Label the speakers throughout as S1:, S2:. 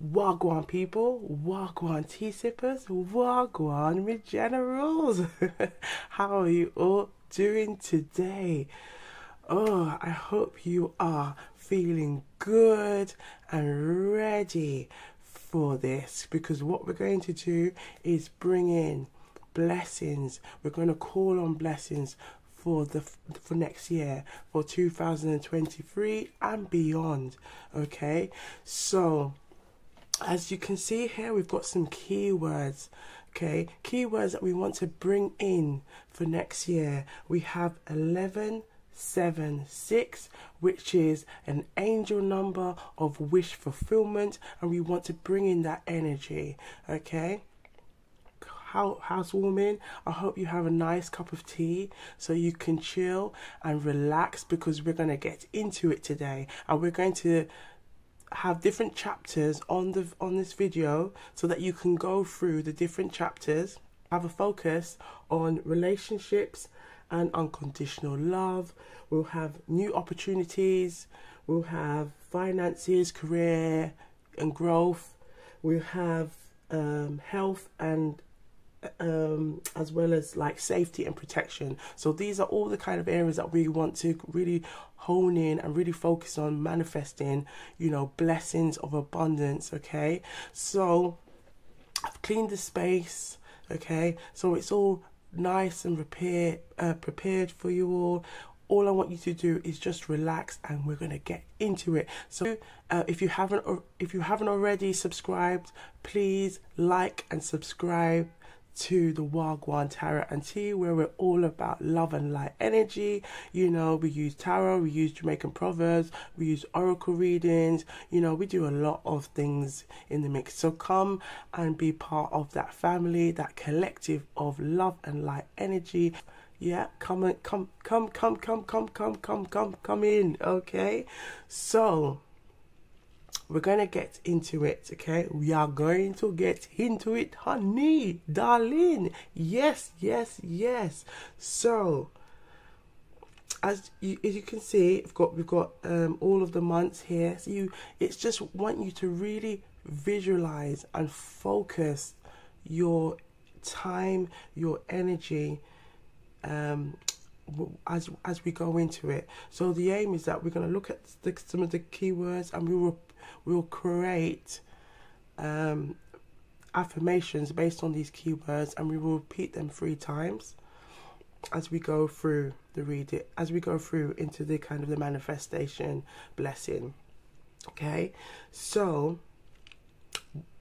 S1: Wagwan people, wagwan tea sippers, wagwan me generals. How are you all doing today? Oh, I hope you are feeling good and ready for this, because what we're going to do is bring in blessings. We're going to call on blessings for next year, for 2023 and beyond. Okay, so as you can see here, we've got some keywords. Okay, keywords that we want to bring in for next year. We have 1176, which is an angel number of wish fulfillment, and we want to bring in that energy. Okay, housewarming, I hope you have a nice cup of tea so you can chill and relax, because we're going to get into it today, and we're going to have different chapters on this video so that you can go through the different chapters. Have a focus on relationships and unconditional love. We'll have new opportunities, we'll have finances, career and growth, we'll have health and as well as like safety and protection. So these are all the kind of areas that we want to really hone in and really focus on manifesting, you know, blessings of abundance. Okay, so I've cleaned the space. Okay, so it's all nice and prepared for you all. All I want you to do is just relax, and we're going to get into it. So if you haven't already subscribed, please like and subscribe to the Wagwan Tarot and Tea, where we're all about love and light energy. You know, we use tarot, we use Jamaican proverbs, we use oracle readings. You know, we do a lot of things in the mix. So come and be part of that family, that collective of love and light energy. Yeah, come in. Okay, so we're going to get into it. Okay, we are going to get into it, honey, darling. Yes. So as you can see, we've got all of the months here. So it's just want you to really visualize and focus your time, your energy as we go into it. So the aim is that we're going to look at some of the keywords, and we'll create affirmations based on these keywords, and we will repeat them 3 times as we go through as we go through into the kind of the manifestation blessing. Okay, so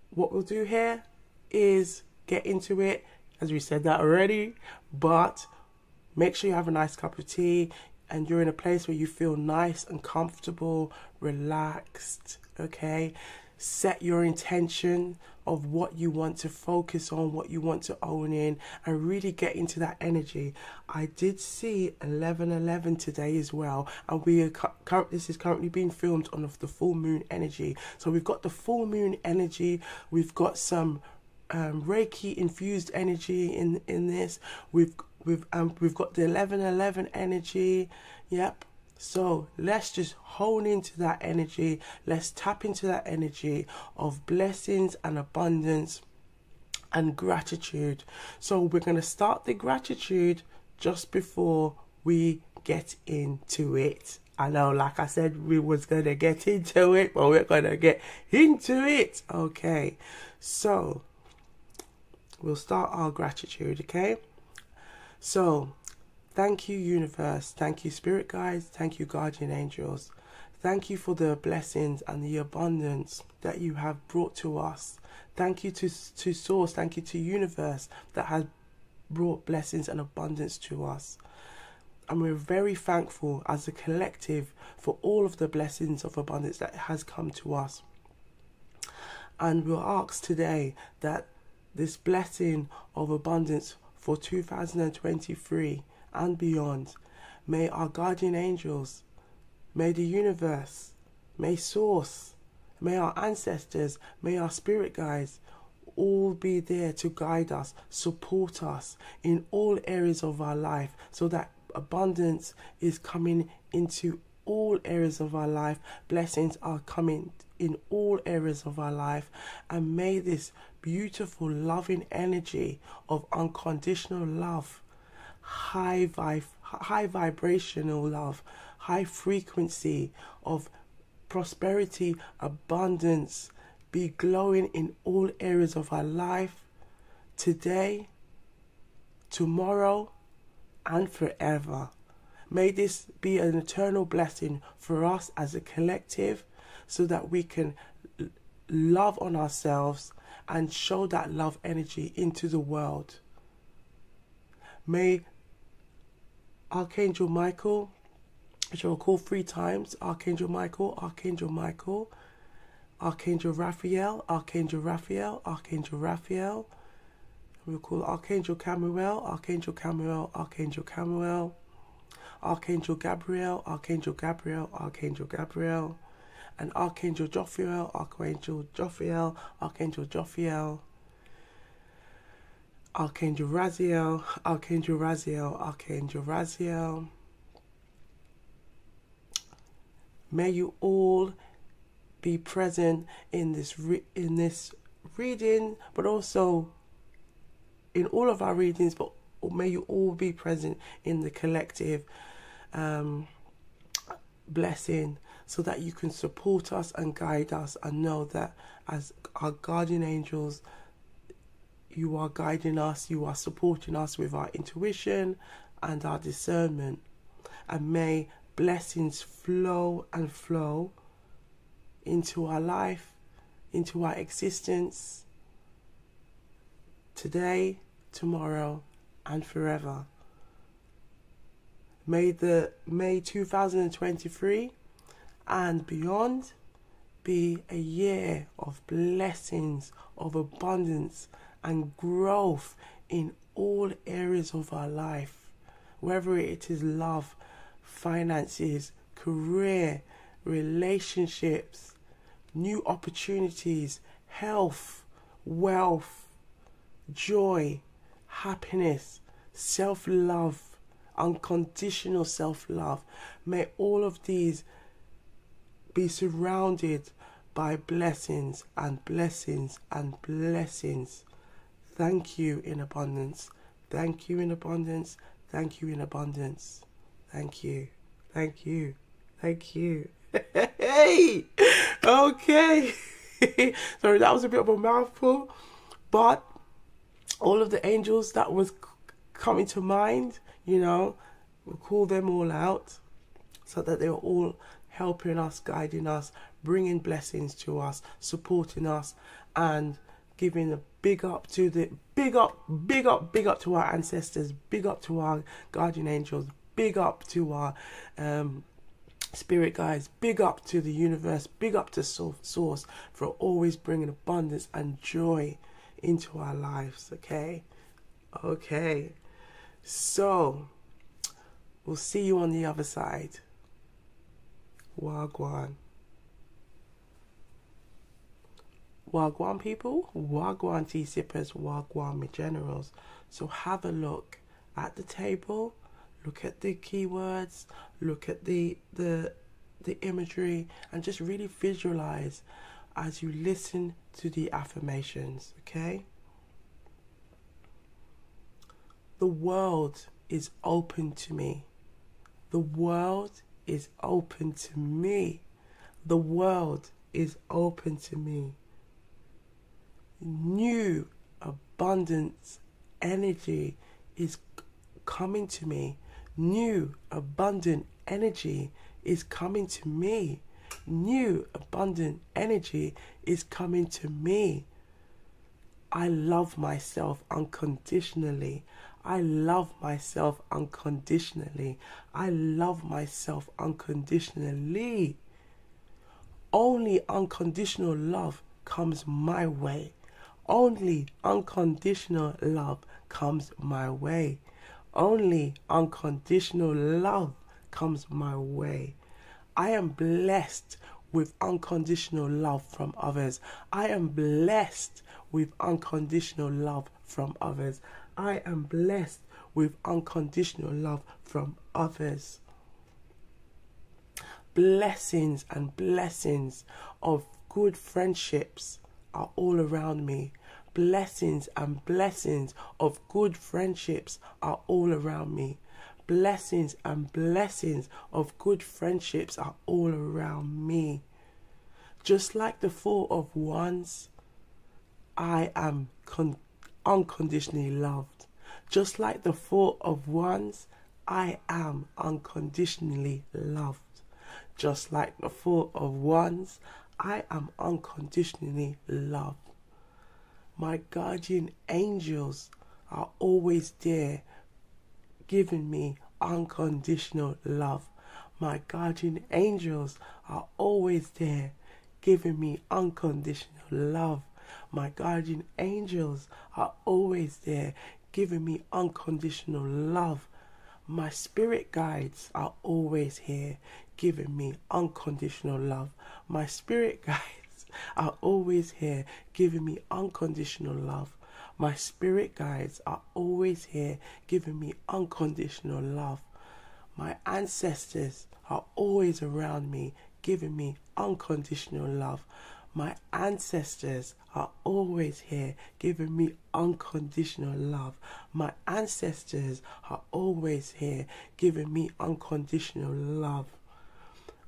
S1: what we'll do here is get into it, as we said that already, but make sure you have a nice cup of tea and you're in a place where you feel nice and comfortable, relaxed. Okay, set your intention of what you want to focus on, what you want to own in, and really get into that energy. I did see 1111 today as well, and this is currently being filmed on the full moon energy. So we've got the full moon energy, we've got some Reiki infused energy in this. We've got the 1111 energy. Yep. So let's just hone into that energy. Let's tap into that energy of blessings and abundance and gratitude. So we're going to start the gratitude just before we get into it. I know, like I said, we was going to get into it, but we're going to get into it. Okay, so we'll start our gratitude. Okay, so thank you, universe. Thank you, spirit guides. Thank you, guardian angels. Thank you for the blessings and the abundance that you have brought to us. Thank you to source. Thank you to universe that has brought blessings and abundance to us. And we're very thankful as a collective for all of the blessings of abundance that has come to us. And we'll ask today that this blessing of abundance for 2023 and beyond, may our guardian angels, may the universe, may source, may our ancestors, may our spirit guides all be there to guide us, support us in all areas of our life, so that abundance is coming into all areas of our life. Blessings are coming in all areas of our life, and may this beautiful loving energy of unconditional love, high vibrational love, high frequency of prosperity, abundance, be glowing in all areas of our life today, tomorrow, and forever. May this be an eternal blessing for us as a collective, so that we can love on ourselves and show that love energy into the world. May Archangel Michael, which I will call 3 times, Archangel Michael, Archangel Michael, Archangel Raphael, Archangel Raphael, Archangel Raphael. We'll call Archangel Chamuel, Archangel Chamuel, Archangel Chamuel, Archangel Gabriel, Archangel Gabriel, Archangel Gabriel, and Archangel Jophiel, Archangel Jophiel, Archangel Jophiel, Archangel Raziel, Archangel Raziel, Archangel Raziel. May you all be present in this reading, but also in all of our readings, but may you all be present in the collective blessing, so that you can support us and guide us, and know that as our guardian angels, you are guiding us, you are supporting us with our intuition and our discernment. And may blessings flow and flow into our life, into our existence, today, tomorrow, and forever. May 2023 and beyond be a year of blessings, of abundance and growth in all areas of our life, whether it is love, finances, career, relationships, new opportunities, health, wealth, joy, happiness, self-love, unconditional self-love. May all of these be surrounded by blessings and blessings and blessings. Thank you in abundance. Thank you in abundance. Thank you in abundance. Thank you. Thank you. Thank you. Hey! Okay. Sorry, that was a bit of a mouthful, but all of the angels that was coming to mind, you know, we'll call them all out, so that they were all helping us, guiding us, bringing blessings to us, supporting us, and giving a big up to the big up to our ancestors, big up to our guardian angels, big up to our spirit guides, big up to the universe, big up to source for always bringing abundance and joy into our lives. Okay, so we'll see you on the other side. Wagwan. Wagwan people, Wagwan tea sippers, Wagwan me generals. So have a look at the table, look at the keywords, look at the imagery, and just really visualize as you listen to the affirmations, okay? The world is open to me. The world is open to me. The world is open to me. New abundance energy is coming to me. New abundant energy is coming to me. New abundant energy is coming to me. I love myself unconditionally. I love myself unconditionally. I love myself unconditionally. Only unconditional love comes my way. Only unconditional love comes my way. Only unconditional love comes my way. I am blessed with unconditional love from others. I am blessed with unconditional love from others. I am blessed with unconditional love from others. Blessings and blessings of good friendships are all around me. Blessings and blessings of good friendships are all around me. Blessings and blessings of good friendships are all around me. Just like the Four of Wands, I am unconditionally loved. Just like the Four of Wands, I am unconditionally loved. Just like the Four of Wands, I am unconditionally loved. My guardian angels are always there, giving me unconditional love. My guardian angels are always there, giving me unconditional love. My guardian angels are always there, giving me unconditional love. My spirit guides are always here, giving me unconditional love. My spirit guides are always here, giving me unconditional love. My spirit guides are always here, giving me unconditional love. My ancestors are always around me, giving me unconditional love. My ancestors are always here, giving me unconditional love. My ancestors are always here, giving me unconditional love.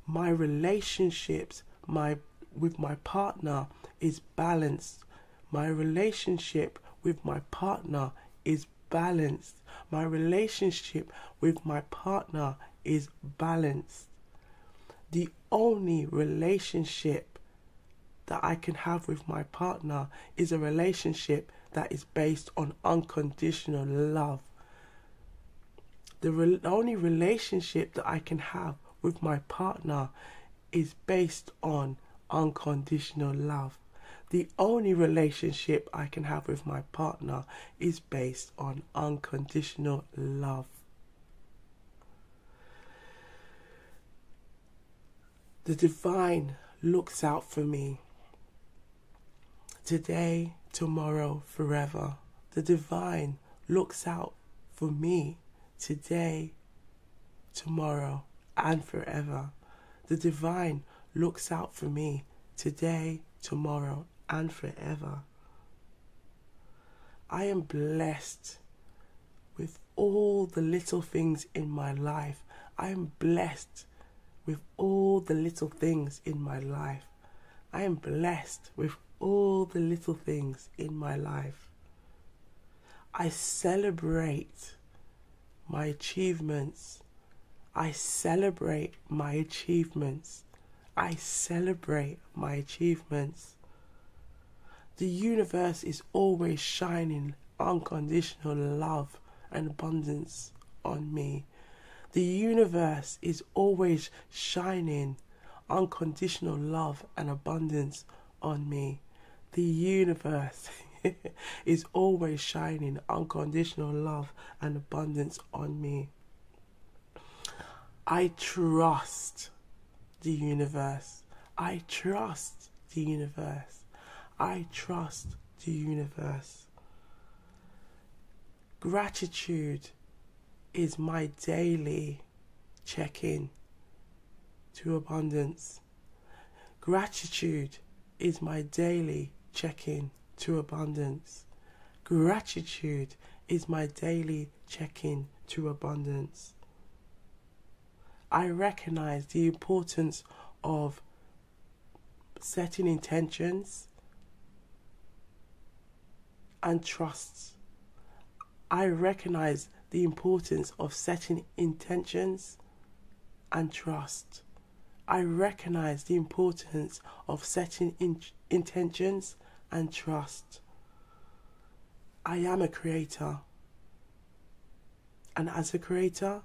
S1: My relationships with my partner is balanced. My relationship with my partner is balanced. My relationship with my partner is balanced. The only relationship that I can have with my partner is a relationship that is based on unconditional love. The only relationship that I can have with my partner is based on unconditional love. The only relationship I can have with my partner is based on unconditional love. The divine looks out for me today, tomorrow, forever. The divine looks out for me today, tomorrow, and forever. The divine looks out for me today, tomorrow, and forever. I am blessed with all the little things in my life. I am blessed with all the little things in my life. I am blessed with all the little things in my life. I celebrate my achievements. I celebrate my achievements. I celebrate my achievements. The universe is always shining unconditional love and abundance on me. The universe is always shining unconditional love and abundance on me. The universe is always shining unconditional love and abundance on me. I trust the universe. I trust the universe. I trust the universe. Gratitude is my daily check-in to abundance. Gratitude is my daily check-in to abundance. Gratitude is my daily check-in to abundance. I recognize the importance of setting intentions and trusts. I recognize the importance of setting intentions and trust. I recognize the importance of setting intentions and trust. I am a creator, and as a creator,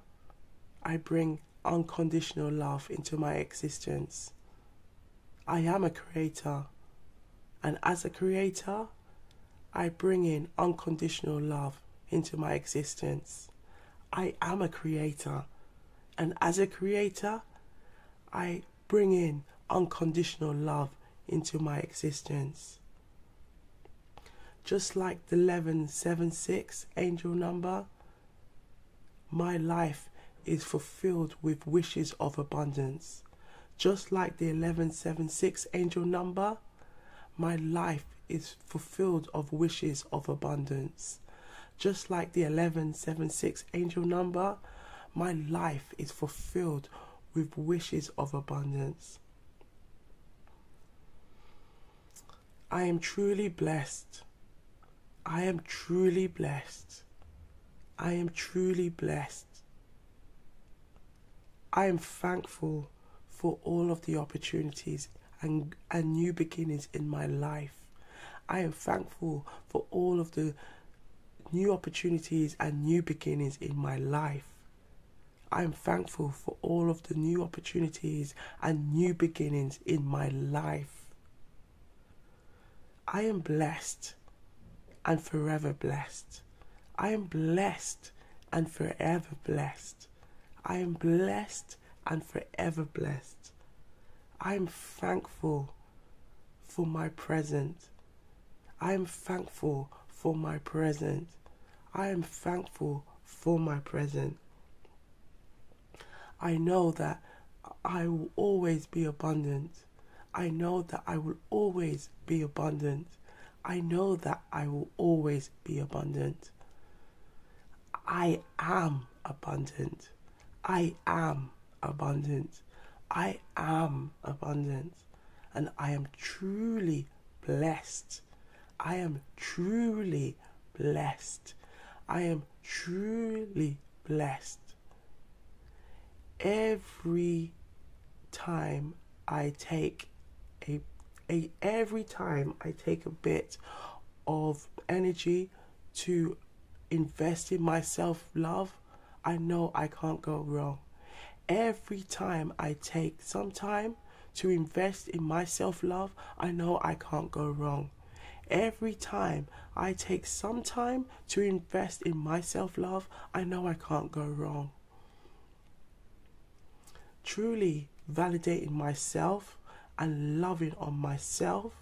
S1: I bring unconditional love into my existence. I am a creator, and as a creator, I bring in unconditional love into my existence. I am a creator, and as a creator, I bring in unconditional love into my existence. Just like the 1176 angel number, my life is fulfilled with wishes of abundance. Just like the 1176 angel number, my life is fulfilled of wishes of abundance. Just like the 1176 angel number, my life is fulfilled with wishes of abundance. I am truly blessed. I am truly blessed. I am truly blessed. I am thankful for all of the opportunities and new beginnings in my life. I am thankful for all of the new opportunities and new beginnings in my life. I am thankful for all of the new opportunities and new beginnings in my life. I am blessed and forever blessed. I am blessed and forever blessed. I am blessed and forever blessed. I am thankful for my present. I am thankful for my present. I am thankful for my present. I know that I will always be abundant. I know that I will always be abundant. I know that I will always be abundant. I am abundant. I am abundant. I am abundant. And I am truly blessed. I am truly blessed. I am truly blessed. Every time I take a bit of energy to invest in my self-love, I know I can't go wrong. Every time I take some time to invest in my self-love, I know I can't go wrong. Every time I take some time to invest in my self-love, I know I can't go wrong. Truly validating myself and loving on myself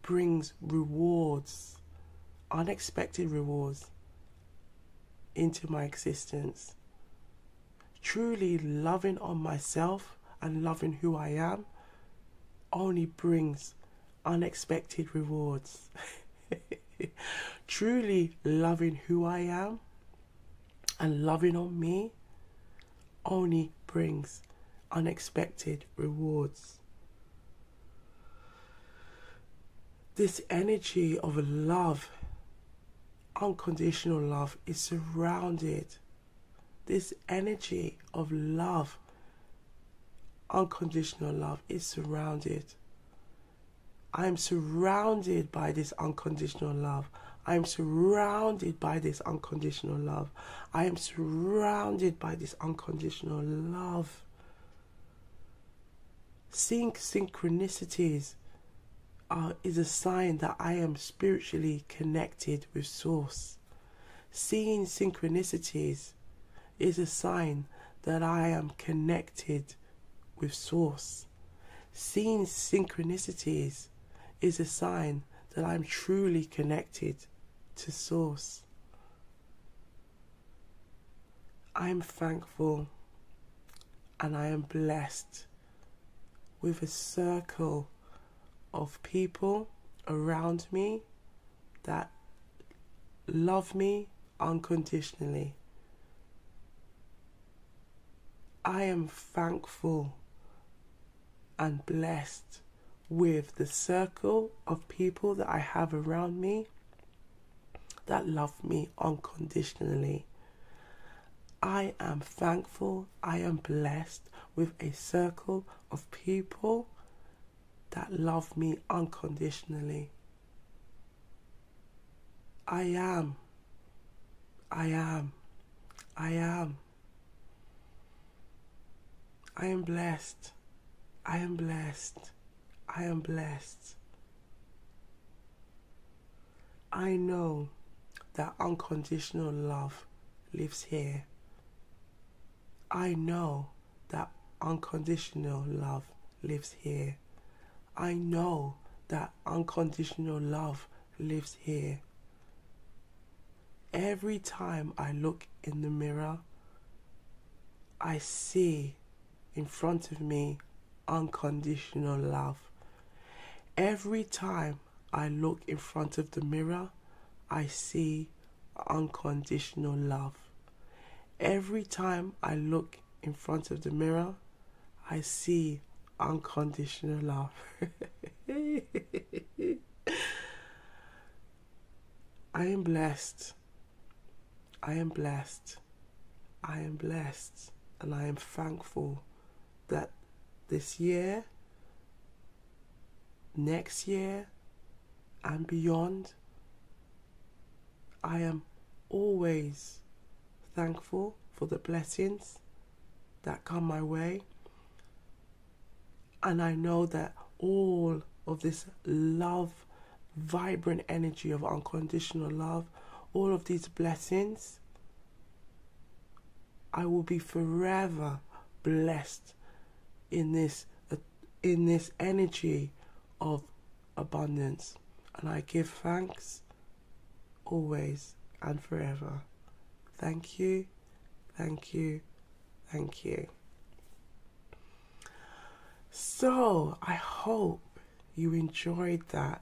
S1: brings rewards, unexpected rewards into my existence. Truly loving on myself and loving who I am only brings unexpected rewards. Truly loving who I am and loving on me only brings unexpected rewards. This energy of love, unconditional love, is surrounded. This energy of love, unconditional love, is surrounded. I am surrounded by this unconditional love. I am surrounded by this unconditional love. I am surrounded by this unconditional love. Seeing synchronicities is a sign that I am spiritually connected with Source. Seeing synchronicities is a sign that I am connected with Source. Seeing synchronicities is a sign that I'm truly connected to Source. I am thankful and I am blessed with a circle of people around me that love me unconditionally. I am thankful and blessed with the circle of people that I have around me that love me unconditionally. I am thankful, I am blessed with a circle of people that love me unconditionally. I am blessed. I am blessed. I am blessed. I know that unconditional love lives here. I know that unconditional love lives here. I know that unconditional love lives here. Every time I look in the mirror, I see in front of me unconditional love. Every time I look in front of the mirror, I see unconditional love. Every time I look in front of the mirror, I see unconditional love. I am blessed. I am blessed. I am blessed. And I am thankful that this year, next year, and beyond, I am always thankful for the blessings that come my way. And I know that all of this love, vibrant energy of unconditional love, all of these blessings, I will be forever blessed in this energy of abundance. And I give thanks always and forever. Thank you, thank you, thank you. So I hope you enjoyed that.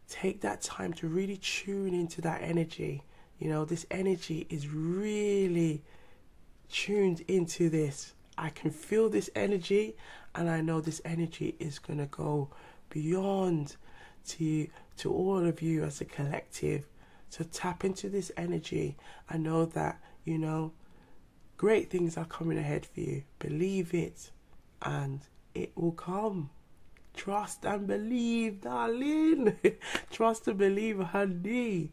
S1: Take that time to really tune into that energy. You know, this energy is really tuned into this. I can feel this energy, and I know this energy is going to go beyond to all of you as a collective. So tap into this energy. I know that, you know, great things are coming ahead for you. Believe it, and it will come. Trust and believe, darling. Trust and believe, honey.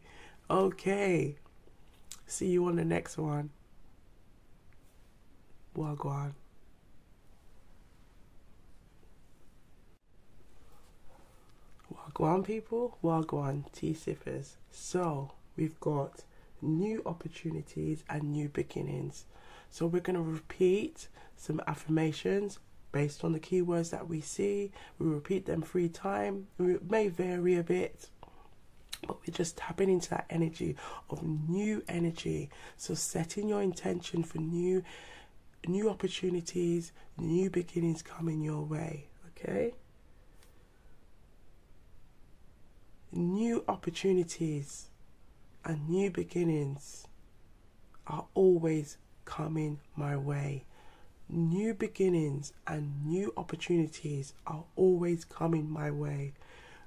S1: Okay. See you on the next one. Wagwan. Wagwan, people. Wagwan, tea sippers. So we've got new opportunities and new beginnings. So we're going to repeat some affirmations based on the keywords that we see. We repeat them 3 times. It may vary a bit, but we're just tapping into that energy of new energy. So setting your intention for new opportunities, new beginnings coming your way. Okay? New opportunities and new beginnings are always coming my way. New beginnings and new opportunities are always coming my way.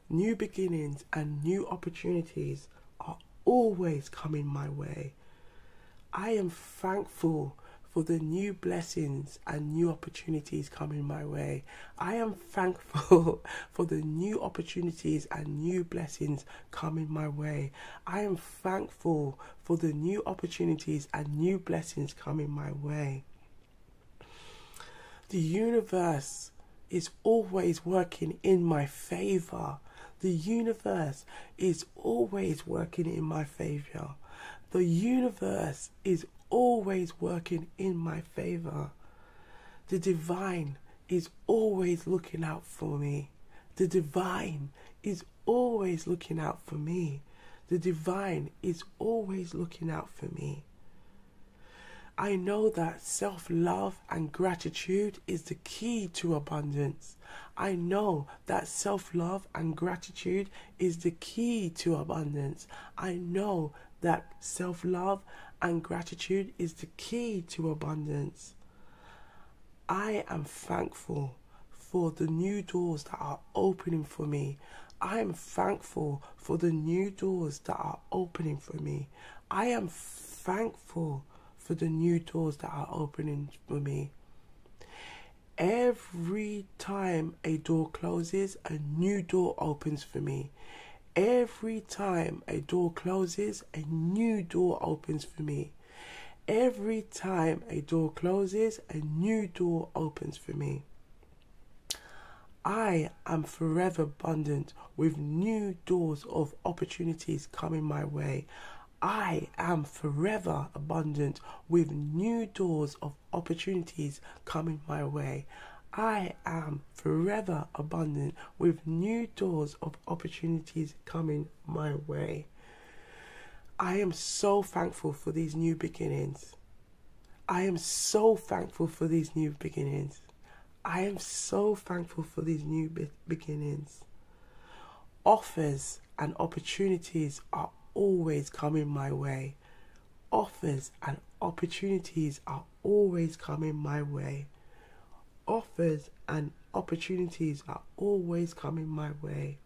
S1: New beginnings and new opportunities are always coming my way. I am thankful for the new blessings and new opportunities coming my way. I am thankful for the new opportunities and new blessings coming my way. I am thankful for the new opportunities and new blessings coming my way. The universe is always working in my favor. The universe is always working in my favor. The universe is always working in my favor. The divine is always looking out for me. The divine is always looking out for me. The divine is always looking out for me. I know that self-love and gratitude is the key to abundance. I know that self-love and gratitude is the key to abundance. I know that self-love and gratitude is the key to abundance. I am thankful for the new doors that are opening for me. I am thankful for the new doors that are opening for me. I am thankful for the new doors that are opening for me. Every time a door closes, a new door opens for me. Every time a door closes, a new door opens for me. Every time a door closes, a new door opens for me. I am forever abundant with new doors of opportunities coming my way. I am forever abundant with new doors of opportunities coming my way. I am forever abundant with new doors of opportunities coming my way. I am so thankful for these new beginnings. I am so thankful for these new beginnings. I am so thankful for these new beginnings. Offers and opportunities are always coming my way. Offers and opportunities are always coming my way. Offers and opportunities are always coming my way.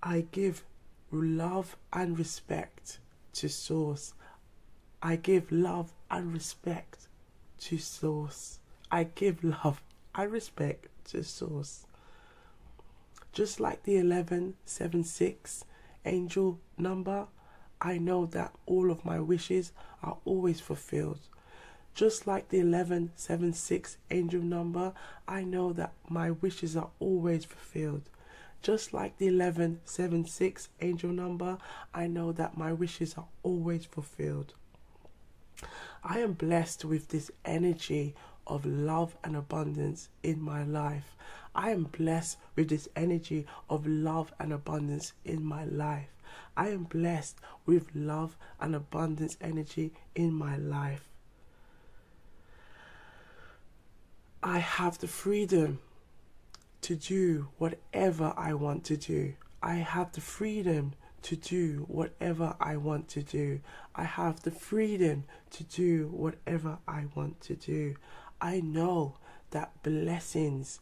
S1: I give love and respect to Source. I give love and respect to Source. I give love and respect to Source. Just like the 1176 angel number, I know that all of my wishes are always fulfilled. Just like the 1176 angel number, I know that my wishes are always fulfilled. Just like the 1176 angel number, I know that my wishes are always fulfilled. I am blessed with this energy of love and abundance in my life. I am blessed with this energy of love and abundance in my life. I am blessed with love and abundance energy in my life. I have the freedom to do whatever I want to do. I have the freedom to do whatever I want to do. I have the freedom to do whatever I want to do. I know that blessings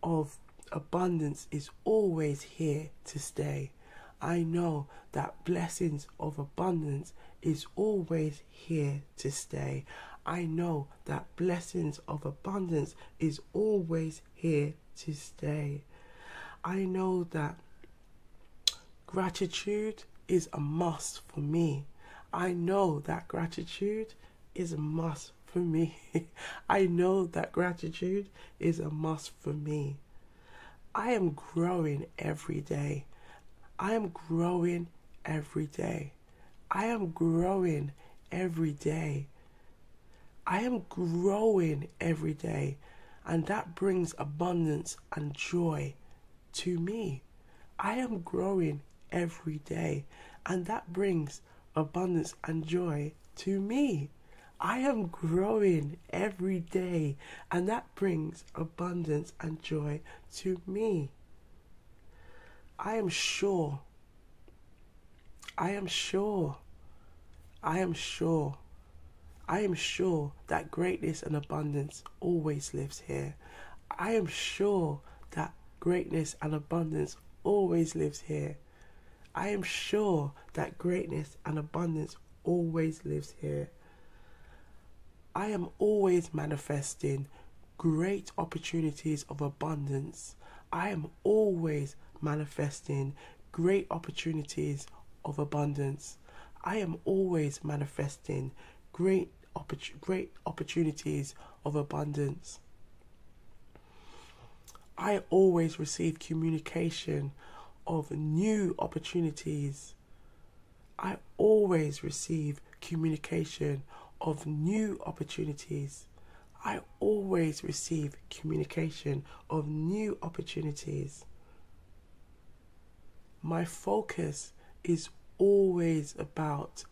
S1: of abundance is always here to stay. I know that blessings of abundance is always here to stay. I know that blessings of abundance is always here to stay. I know that gratitude is a must for me. I know that gratitude is a must for me. I know that gratitude is a must for me. I am growing every day. I am growing every day. I am growing every day. I am growing every day, and that brings abundance and joy to me. I am growing every day, and that brings abundance and joy to me. I am growing every day, and that brings abundance and joy to me. I am sure. I am sure. I am sure. I am sure that greatness and abundance always lives here. I am sure that greatness and abundance always lives here. I am sure that greatness and abundance always lives here. I am always manifesting great opportunities of abundance. I am always manifesting great opportunities of abundance. I am always manifesting great opportunities of abundance. I always receive communication of new opportunities. I always receive communication of new opportunities. I always receive communication of new opportunities. My focus is always about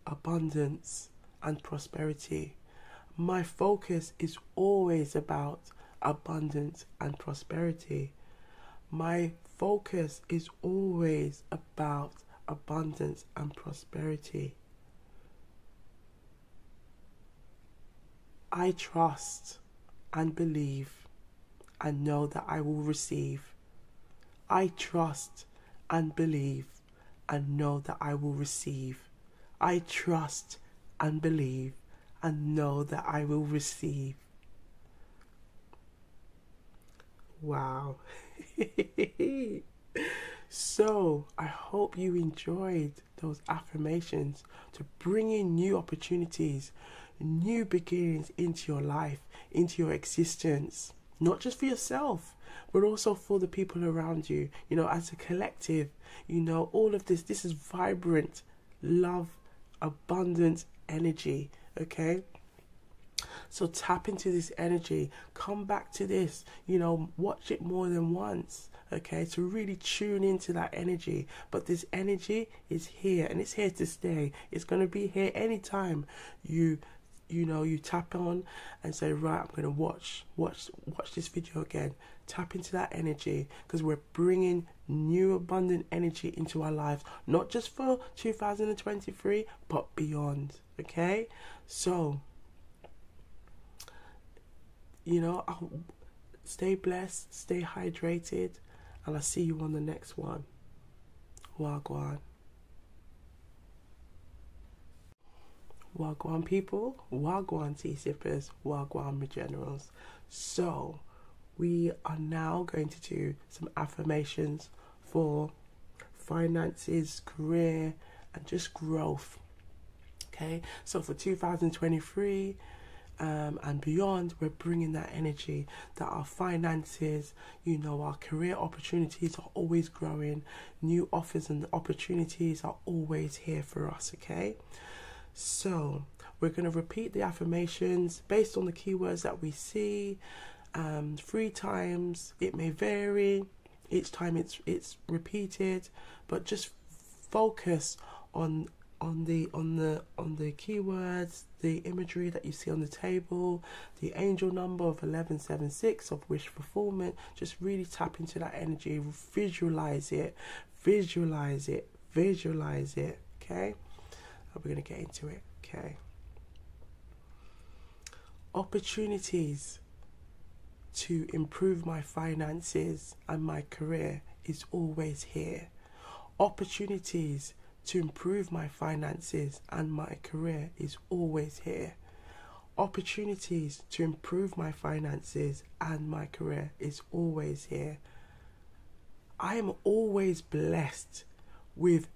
S1: abundance and prosperity. My focus is always about abundance and prosperity. My focus is always about abundance and prosperity. I trust and believe and know that I will receive. I trust and believe and know that I will receive. I trust and believe and know that I will receive. Wow. So I hope you enjoyed those affirmations to bring in new opportunities, new beginnings into your life, into your existence, not just for yourself, but also for the people around you. You know, as a collective, you know, all of this is vibrant, love, abundant energy, okay? So tap into this energy, come back to this, you know, watch it more than once, okay, to really tune into that energy. But this energy is here, and it's here to stay. It's going to be here anytime you tap on and say, right, I'm going to watch this video again. Tap into that energy, because we're bringing new abundant energy into our lives, not just for 2023 but beyond. Okay, so I'll stay blessed, stay hydrated, and I'll see you on the next one. Wagwan. Wagwan people, Wagwan tea sippers, Wagwan my generals. So we are now going to do some affirmations for finances, career, and just growth. Okay, so for 2023 and beyond, we're bringing that energy that our finances, our career opportunities are always growing. New offers and opportunities are always here for us. Okay, so we're going to repeat the affirmations based on the keywords that we see. 3 times. It may vary each time it's repeated, but just focus on the keywords, the imagery that you see on the table, the angel number of 1176 of wish fulfillment. Just really tap into that energy, visualize it. Okay, we're going to get into it. Okay, opportunities to improve my finances and my career is always here. Opportunities to improve my finances and my career is always here. Opportunities to improve my finances and my career is always here. I am always blessed with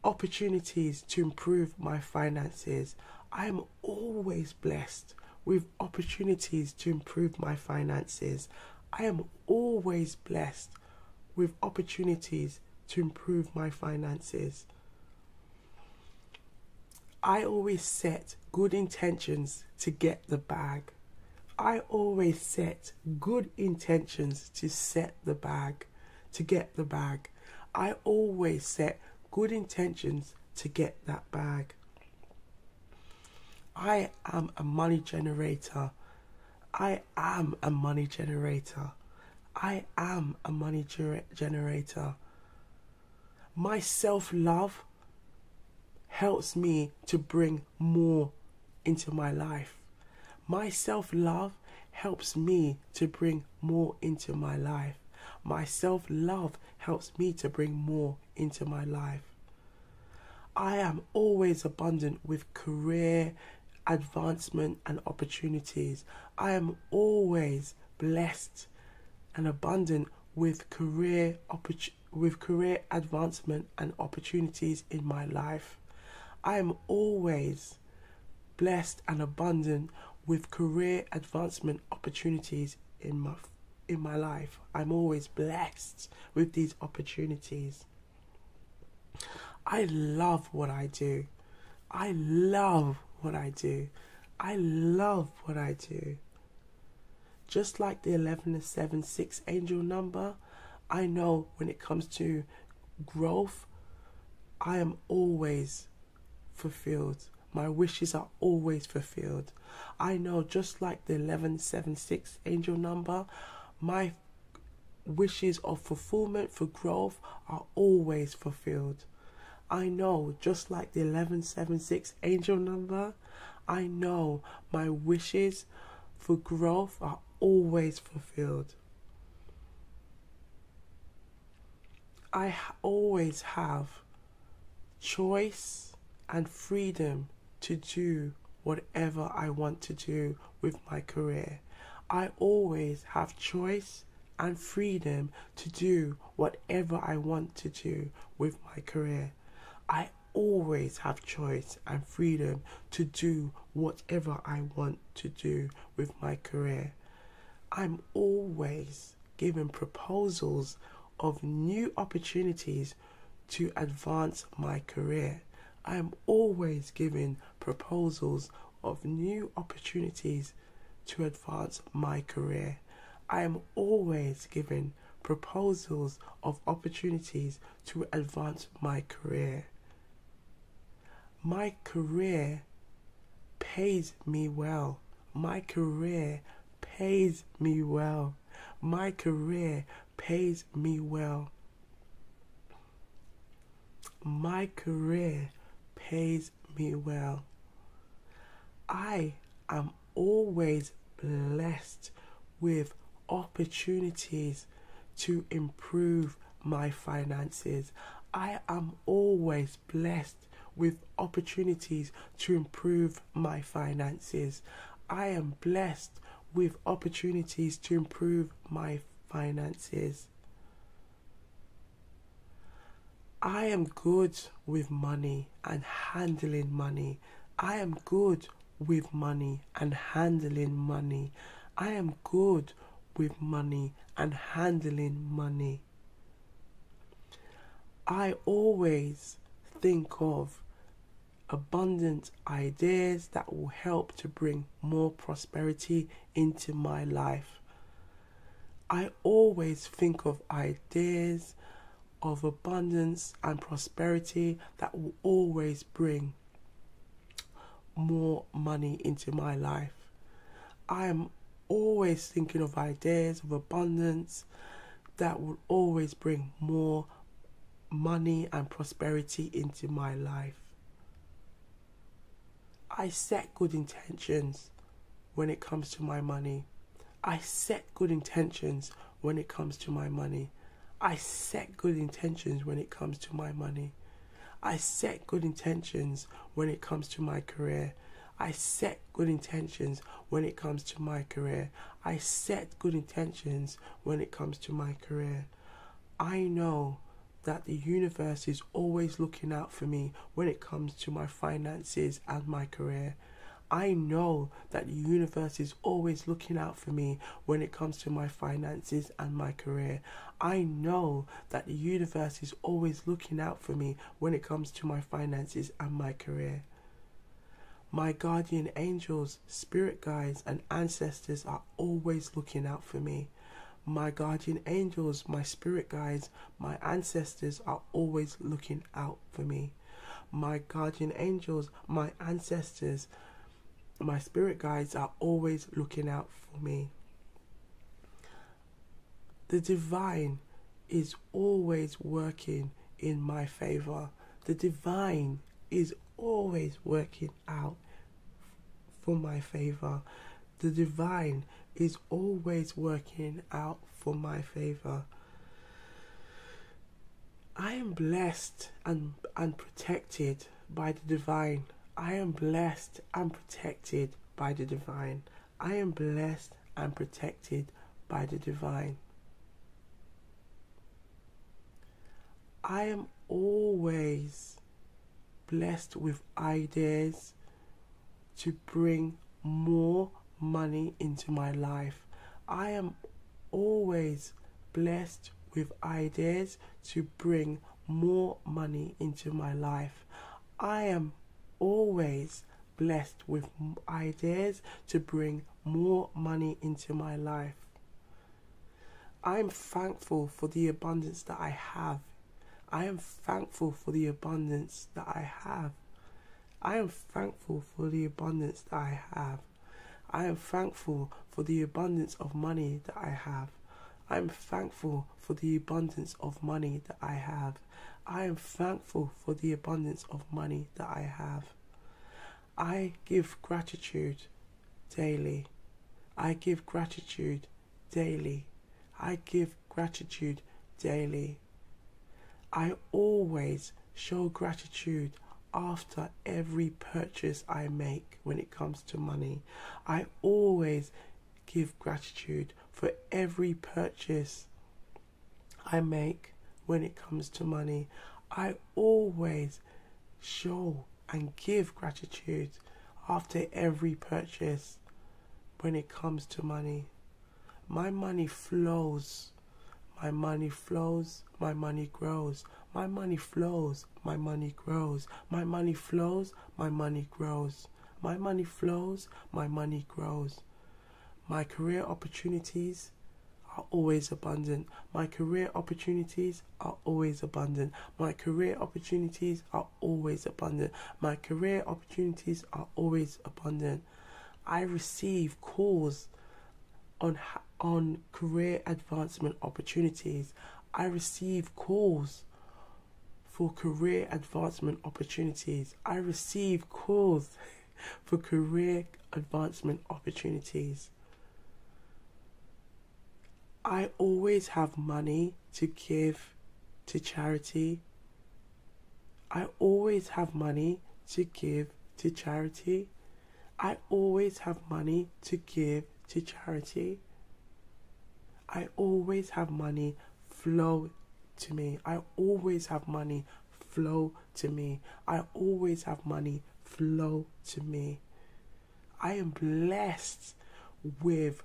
S1: opportunities to improve my finances. I am always blessed with opportunities to improve my finances. I am always blessed with opportunities to improve my finances. I always set good intentions to get the bag. I always set good intentions to get the bag. I always set good intentions to get that bag. I am a money generator. I am a money generator. I am a money generator. My self-love helps me to bring more into my life. My self-love helps me to bring more into my life. My self-love helps me to bring more into my life. I am always abundant with career advancement and opportunities. I am always blessed and abundant with career advancement and opportunities in my life. I am always blessed and abundant with career advancement opportunities in my life. I'm always blessed with these opportunities. I love what I do. I love what I do. I love what I do. Just like the 1176 angel number, I know when it comes to growth, I am always fulfilled. My wishes are always fulfilled. I know just like the 1176 angel number, my wishes of fulfillment for growth are always fulfilled. I know just like the 1176 angel number, I know my wishes for growth are always fulfilled. I always have choice and freedom to do whatever I want to do with my career. I always have choice and freedom to do whatever I want to do with my career. I always have choice and freedom to do whatever I want to do with my career. I'm always given proposals of new opportunities to advance my career. I'm always given proposals of new opportunities to advance my career. I am always given proposals of opportunities to advance my career. My career pays me well. My career pays me well. My career pays me well. My career pays me well. I am always blessed with opportunities to improve my finances. I am always blessed with opportunities to improve my finances. I am blessed with opportunities to improve my finances. I am good with money and handling money. I am good with money and handling money. I am good with money and handling money. I always think of abundant ideas that will help to bring more prosperity into my life. I always think of ideas of abundance and prosperity that will always bring more money into my life. I am always thinking of ideas of abundance that will always bring more money and prosperity into my life. I set good intentions when it comes to my money. I set good intentions when it comes to my money. I set good intentions when it comes to my money. I set good intentions when it comes to my career. I set good intentions when it comes to my career. I set good intentions when it comes to my career. I know that the universe is always looking out for me when it comes to my finances and my career. I know that the universe is always looking out for me when it comes to my finances and my career. I know that the universe is always looking out for me when it comes to my finances and my career. My guardian angels, spirit guides, and ancestors are always looking out for me. My guardian angels, my spirit guides, my ancestors are always looking out for me. My guardian angels, my ancestors, my spirit guides are always looking out for me. The divine is always working in my favor. The divine is always working out for my favor. The divine is always working out for my favor. I am blessed and protected by the divine. I am blessed and protected by the divine. I am blessed and protected by the divine. I am always blessed with ideas to bring more money into my life. I am always blessed with ideas to bring more money into my life. I am always blessed with ideas to bring more money into my life. I am thankful for the abundance that I have. I am thankful for the abundance that I have. I am thankful for the abundance that I have. I am thankful for the abundance of money that I have. I am thankful for the abundance of money that I have. I am thankful for the abundance of money that I have. I give gratitude daily. I give gratitude daily. I give gratitude daily. I always show gratitude after every purchase I make when it comes to money. I always give gratitude for every purchase I make when it comes to money. I always show and give gratitude after every purchase when it comes to money. My money flows. My money flows, my money grows. My money flows, my money grows. My money flows, my money grows. My money flows, my money grows. My career opportunities are always abundant. My career opportunities are always abundant. My career opportunities are always abundant. My career opportunities are always abundant. I receive calls on career advancement opportunities. I receive calls for career advancement opportunities. I receive calls for career advancement opportunities. I always have money to give to charity. I always have money to give to charity. I always have money to give to charity. I always have money flow to me. I always have money flow to me. I always have money flow to me. I am blessed with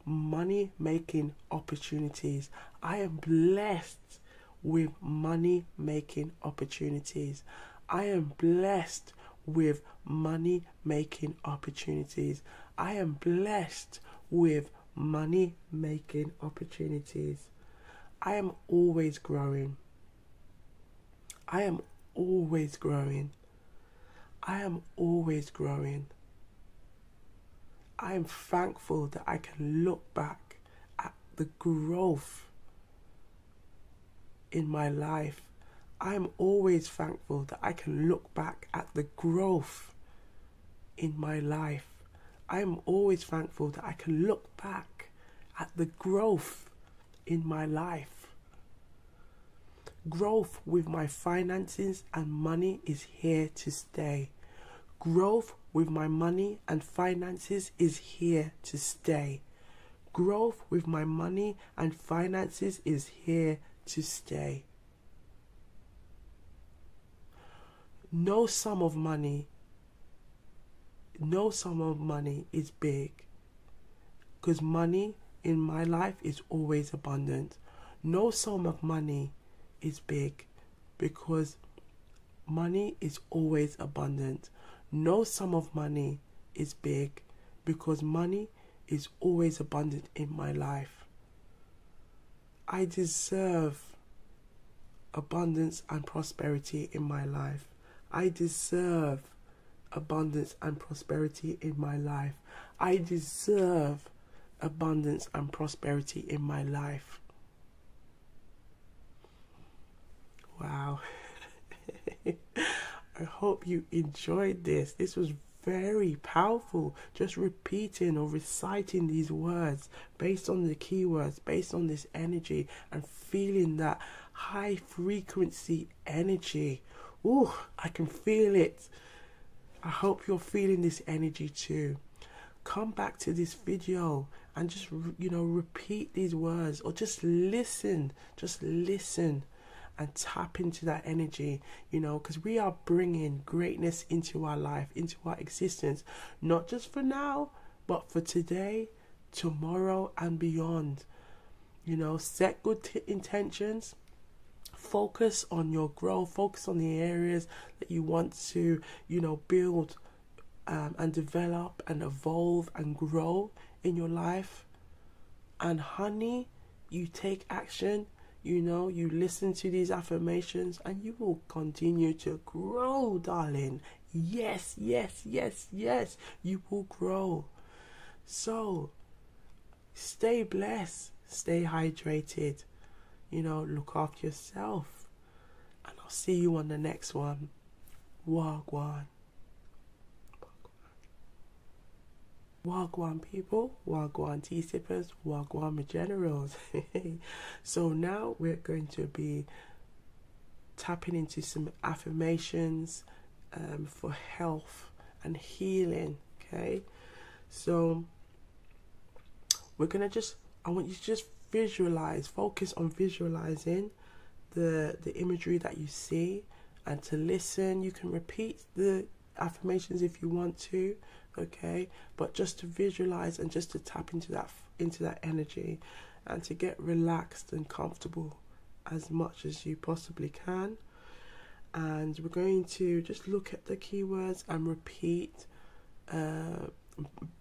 S1: money making opportunities. I am blessed with money making opportunities. I am blessed with money making opportunities. I am blessed with money making opportunities. I am always growing. I am always growing. I am always growing. I am thankful that I can look back at the growth in my life. I am always thankful that I can look back at the growth in my life. I am always thankful that I can look back at the growth in my life. Growth with my finances and money is here to stay. Growth with my money and finances is here to stay. Growth with my money and finances is here to stay. No sum of money is big, because money in my life is always abundant. No sum of money is big, because money is always abundant. No sum of money is big, because money is always abundant in my life. I deserve abundance and prosperity in my life. I deserve abundance and prosperity in my life. I deserve abundance and prosperity in my life. Wow. I hope you enjoyed this. This was very powerful. Just repeating or reciting these words based on the keywords, based on this energy, and feeling that high frequency energy. Ooh, I can feel it. I hope you're feeling this energy too. Come back to this video and just, repeat these words, or just listen and tap into that energy, because we are bringing greatness into our life, into our existence, not just for now, but for today, tomorrow, and beyond. Set good intentions. Focus on your growth. Focus on the areas that you want to, build and develop and evolve and grow in your life. And honey, you take action. You listen to these affirmations and you will continue to grow, darling. Yes, yes, yes, yes. You will grow. So, stay blessed. Stay hydrated. Look after yourself. And I'll see you on the next one. Wagwan. Wagwan people, Wagwan tea sippers, Wagwan generals. So now we're going to be tapping into some affirmations for health and healing. Okay, so we're gonna I want you to just visualize, focus on visualizing the imagery that you see, and to listen. You can repeat the affirmations if you want to, okay, but just to visualize and just to tap into that energy, and to get relaxed and comfortable as much as you possibly can. And we're going to just look at the keywords and repeat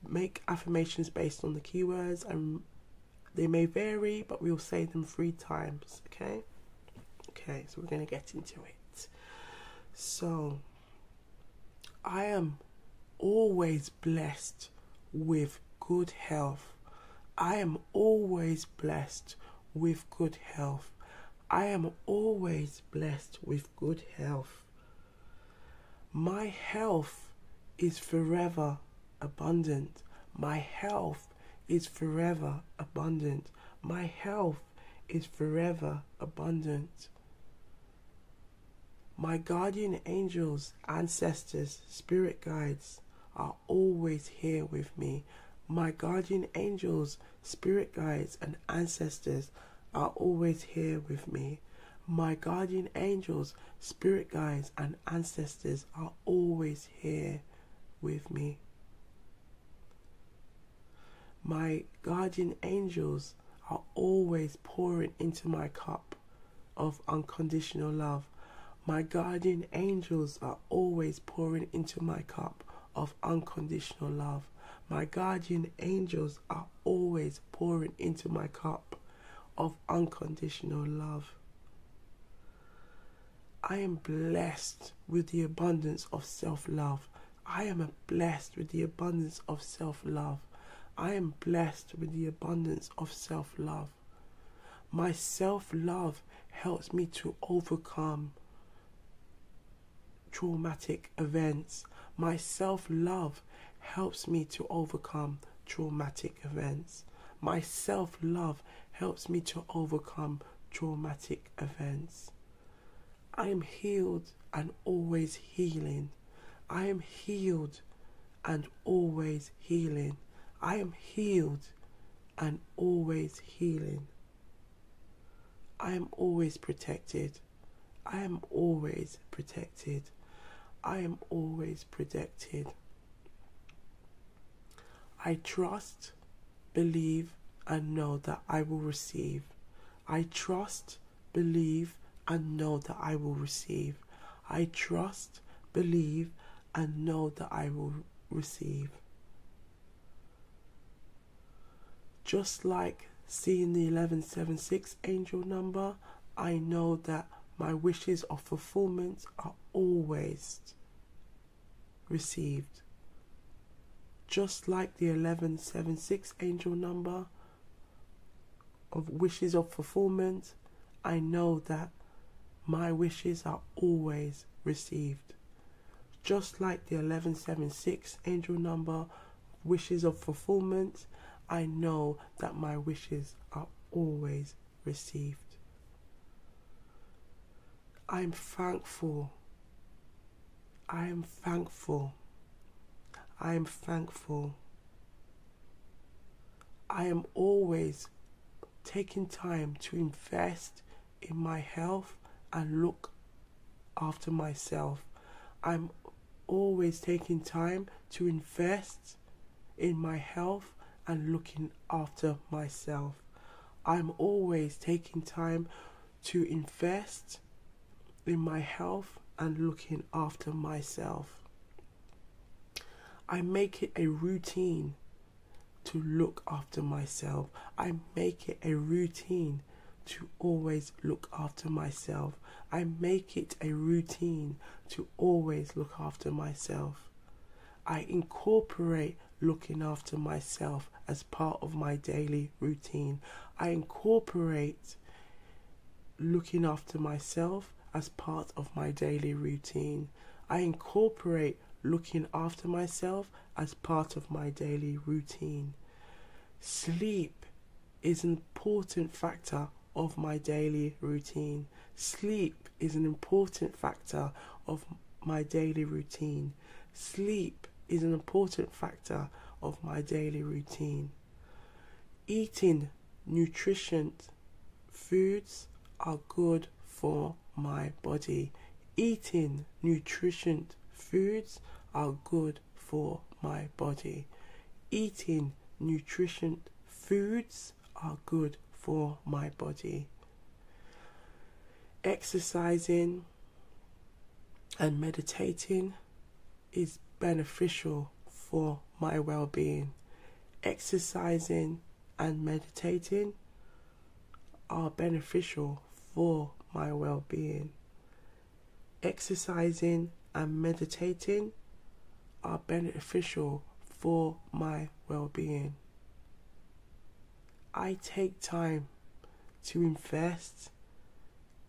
S1: make affirmations based on the keywords, and they may vary, but we'll say them 3 times. Okay, so we're going to get into it. So, I am always blessed with good health. I am always blessed with good health. I am always blessed with good health. My health is forever abundant. My health is forever abundant. My health is forever abundant. My guardian angels, ancestors, spirit guides are always here with me. My guardian angels, spirit guides, and ancestors are always here with me. My guardian angels, spirit guides, and ancestors are always here with me. My guardian angels are always pouring into my cup of unconditional love. My guardian angels are always pouring into my cup of unconditional love. My guardian angels are always pouring into my cup of unconditional love. I am blessed with the abundance of self-love. I am blessed with the abundance of self-love. I am blessed with the abundance of self-love. My self-love helps me to overcome traumatic events. My self-love helps me to overcome traumatic events. My self-love helps me to overcome traumatic events. I am healed and always healing. I am healed and always healing. I am healed and always healing. I am always protected. I am always protected. I am always protected. I trust, believe, and know that I will receive. I trust, believe, and know that I will receive. I trust, believe, and know that I will receive. Just like seeing the 1176 angel number, I know that my wishes of fulfillment are always received. Just like the 1176 angel number of wishes of fulfillment, I know that my wishes are always received. Just like the 1176 angel number, wishes of fulfillment, I know that my wishes are always received. I am thankful. I am thankful. I am thankful. I am always taking time to invest in my health and look after myself. I'm always taking time to invest in my health and looking after myself. I'm always taking time to invest in my health and looking after myself. I make it a routine to look after myself. I make it a routine to always look after myself. I make it a routine to always look after myself. I incorporate looking after myself as part of my daily routine. I incorporate looking after myself as part of my daily routine. I incorporate looking after myself as part of my daily routine. Sleep is an important factor of my daily routine. Sleep is an important factor of my daily routine. Sleep is an important factor of my daily routine. Eating nutritious foods are good for my body. Eating nutritious foods are good for my body. Eating nutritious foods are good for my body. Exercising and meditating is beneficial for my well-being. Exercising and meditating are beneficial for my well-being. Exercising and meditating are beneficial for my well-being. I take time to invest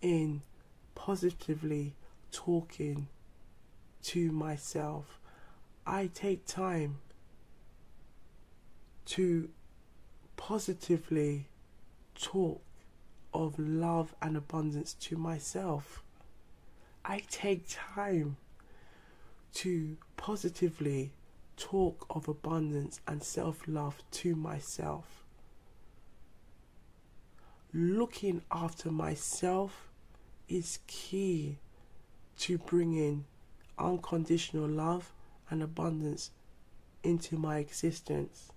S1: in positively talking to myself. I take time to positively talk of love and abundance to myself. I take time to positively talk of abundance and self-love to myself. Looking after myself is key to bringing unconditional love and abundance into my existence.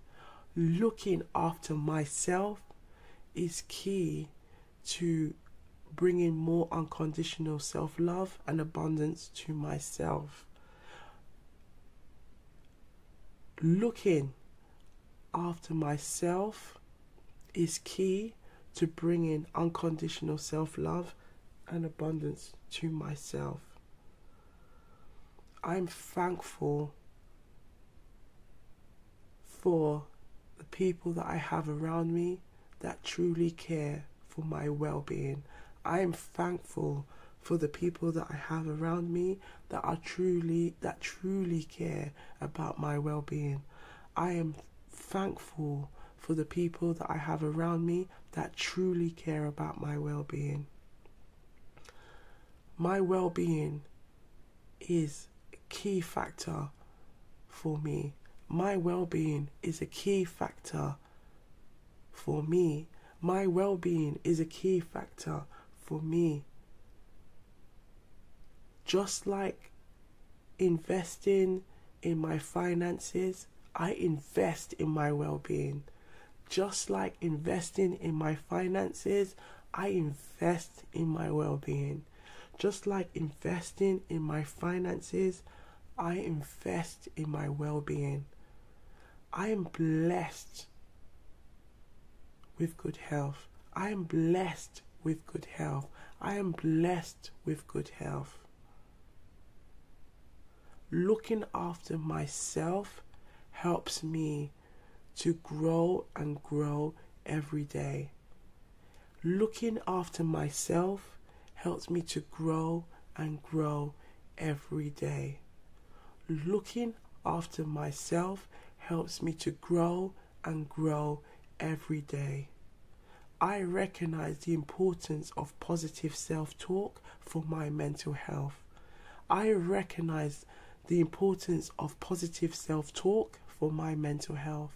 S1: Looking after myself is key to bringing more unconditional self-love and abundance to myself. Looking after myself is key to bringing unconditional self-love and abundance to myself. I'm thankful for the people that I have around me that truly care for my well-being. I am thankful for the people that I have around me that truly care about my well-being. I am thankful for the people that I have around me that truly care about my well-being. My well-being is a key factor for me. My well-being is a key factor for me. My well-being is a key factor for me. Just like investing in my finances, I invest in my well-being. Just like investing in my finances, I invest in my well-being. Just like investing in my finances, I invest in my well-being. I am blessed with good health. I am blessed with good health. I am blessed with good health. Looking after myself helps me to grow and grow every day. Looking after myself helps me to grow and grow every day. Looking after myself helps me to grow and grow every day. I recognize the importance of positive self-talk for my mental health. I recognize the importance of positive self-talk for my mental health.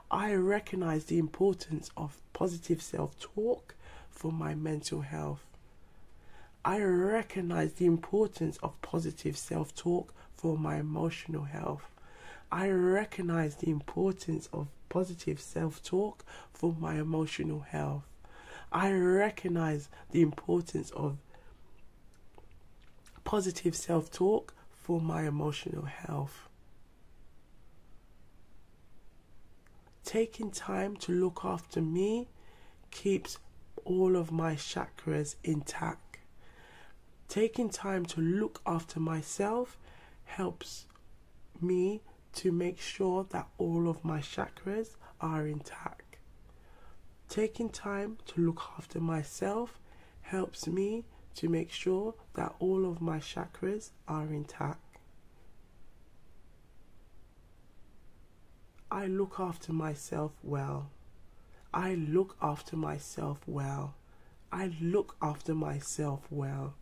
S1: I recognize the importance of positive self-talk for my mental health. I recognize the importance of positive self-talk for my emotional health. I recognize the importance of positive self-talk for my emotional health. I recognize the importance of positive self-talk for my emotional health. Taking time to look after me keeps all of my chakras intact. Taking time to look after myself helps me to make sure that all of my chakras are intact. Taking time to look after myself helps me to make sure that all of my chakras are intact. I look after myself well. I look after myself well. I look after myself well.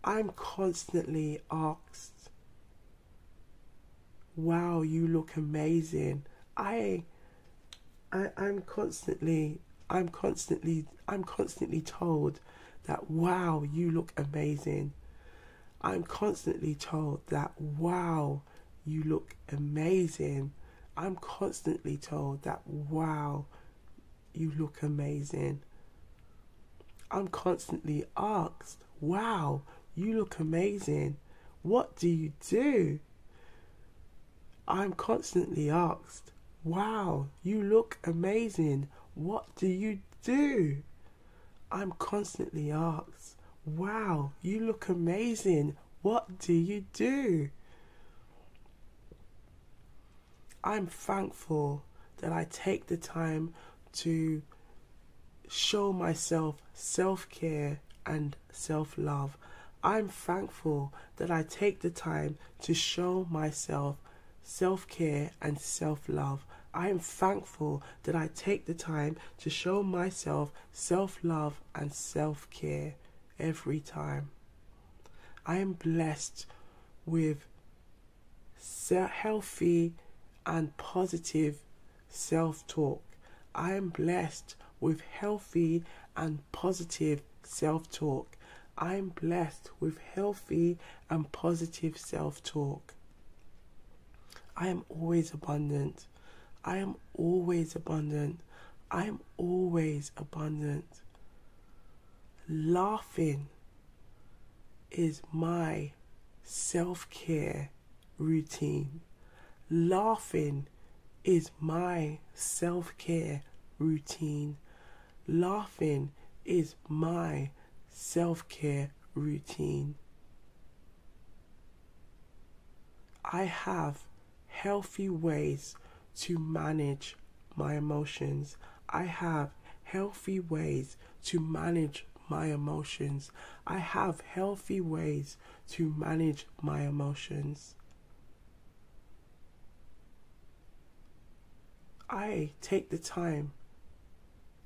S1: I'm constantly asked, wow, you look amazing. I'm constantly told that, wow, you look amazing. I'm constantly told that, wow, you look amazing. I'm constantly told that, wow, you look amazing. I'm constantly asked, wow, you look amazing. What do you do? I'm constantly asked, wow, you look amazing. What do you do? I'm constantly asked, wow, you look amazing. What do you do? I'm thankful that I take the time to show myself self-care and self-love. I'm thankful that I take the time to show myself self-care and self-love. I am thankful that I take the time to show myself self-love and self-care every time. I am blessed with healthy and positive self-talk. I am blessed with healthy and positive self-talk. I am blessed with healthy and positive self-talk. I am always abundant. I am always abundant. I am always abundant. Laughing is my self-care routine. Laughing is my self-care routine. Laughing is my self-care routine. I have healthy ways to manage my emotions. I have healthy ways to manage my emotions. I have healthy ways to manage my emotions. I take the time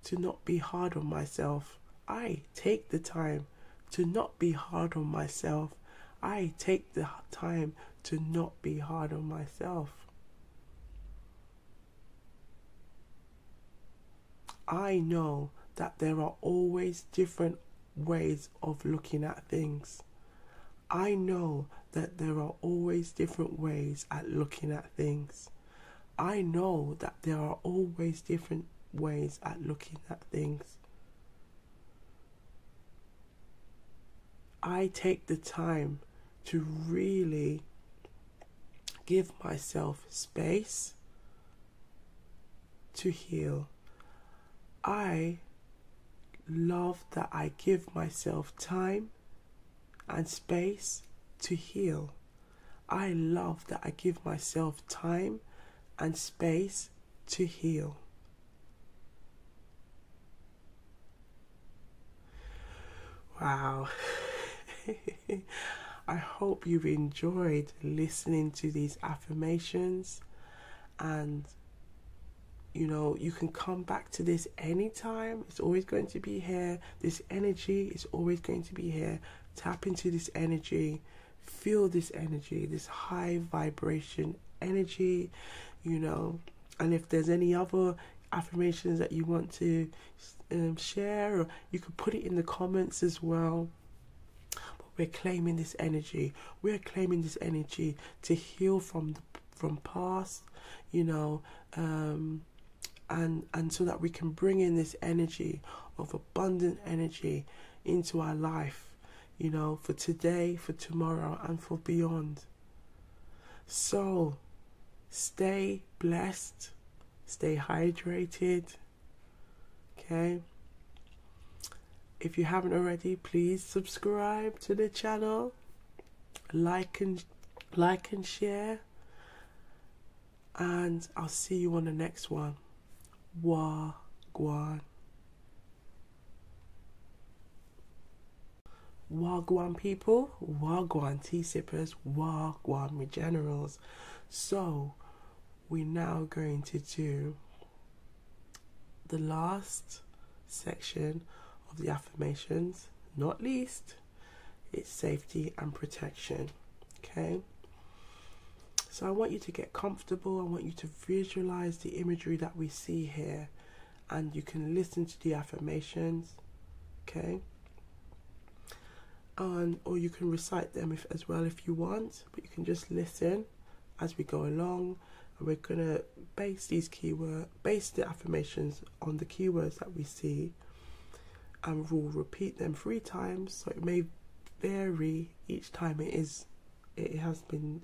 S1: to not be hard on myself. I take the time to not be hard on myself. I take the time to not be hard on myself. I know that there are always different ways of looking at things. I know that there are always different ways at looking at things. I know that there are always different ways at looking at things. I take the time to really give myself space to heal. I love that I give myself time and space to heal. I love that I give myself time and space to heal. Wow. I hope you've enjoyed listening to these affirmations, and you can come back to this anytime. It's always going to be here. This energy is always going to be here. Tap into this energy. Feel this energy, this high vibration energy, And if there's any other affirmations that you want to share, or you could put it in the comments as well. But we're claiming this energy. We're claiming this energy to heal from past, and so that we can bring in this energy of abundant energy into our life, for today, for tomorrow, and for beyond. So stay blessed, stay hydrated, okay? If you haven't already, please subscribe to the channel, like and share, and I'll see you on the next one. Wagwan. Wagwan people, Wagwan tea sippers, Wagwan regenerals. So we're now going to do the last section of the affirmations, not least, it's safety and protection. Okay, so I want you to get comfortable. I want you to visualize the imagery that we see here, and you can listen to the affirmations, okay? Or you can recite them as well if you want, but you can just listen as we go along. And we're gonna base the affirmations on the keywords that we see, and we'll repeat them 3 times. So it may vary each time it has been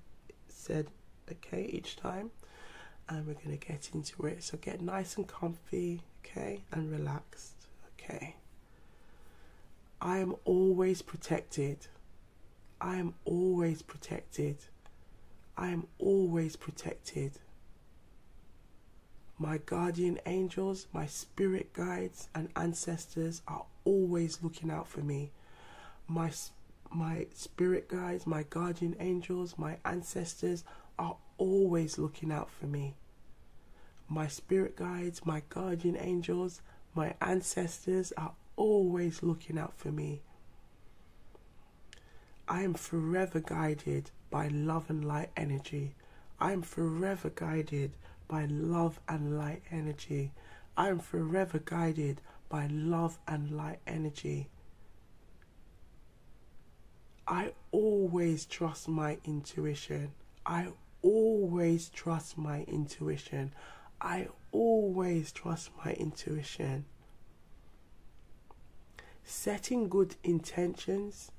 S1: said okay, each time. And we're going to get into it. So get nice and comfy, okay, and relaxed, okay. I am always protected. I am always protected. I am always protected. My guardian angels, my spirit guides and ancestors are always looking out for me. My spirit guides, my guardian angels, my ancestors are always looking out for me. My spirit guides, my guardian angels, my ancestors are always looking out for me. I am forever guided by love and light energy. I am forever guided by love and light energy. I am forever guided by love and light energy. I always trust my intuition. I always trust my intuition. I always trust my intuition. Setting good intentions